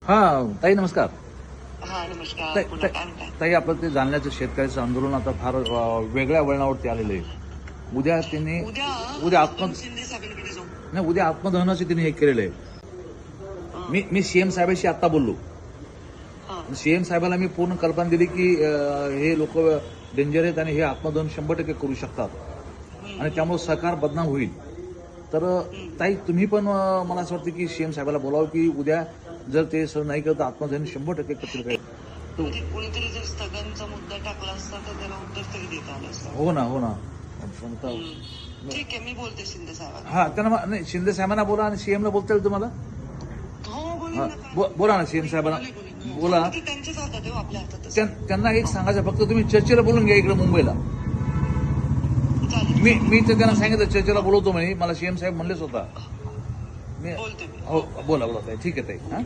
हा ताई नमस्कार. हा नमस्कार. ताई पुन्हा ताई- काय म्हणताय? ताई, आपलं ते जालन्याचं शेतकऱ्याचं आंदोलन आता फार वेगळ्या वळणावरती आलेलं आहे. उद्या त्यांनी उद्या आपण शिंदे साहेबांकडे जाऊ. नाही, उद्या आत्मदहनाचे त्यांनी हे केलेलं आहे. मी सीएम साहेबांशी आता बोललो. हा. सीएम साहेबांना मी पूर्ण कल्पना दिली की हे लोक डेंजर आहेत आणि हे आत्मदहन 100% करू शकतात आणि त्यामुळे सरकार बदनाम होईल. तर ताई, तुम्ही पण मला असं वाटतं की सीएम साहेबाला बोलावं की उद्या जर ते सर नाही करत आत्मदहन 100% करतील काय. म्हणजे कोणीतरी जर स्थगनचा मुद्दा टाकला असता तर त्याला उत्तर तरी देता आलं असतं. हो ना, हो ना. पण आता- ठीक आहे, मी बोलते शिंदे साहेबांना. हा, त्यांना नाही, शिंदे साहेबांना बोला आणि सीएमला बोलता येईल तुम्हाला. हो बोलेन हा, ना, काय? बोला ना सीएम साहेबांना बोलेन. बोला. ते त्यांच्याच हातात आहे हो, आपल्या हातात त्यांना एक सांगायचं, फक्त तुम्ही चर्चेला बोलून घ्या इकडे मुंबईला. चालेल. मी तर त्यांना सांगितलं चर्चेला बोलवतो म्हणे, मला सीएम साहेब म्हणलेच होता. बोलते मी. हो, बोला बोला ताई, ठीक आहे ताई. हा.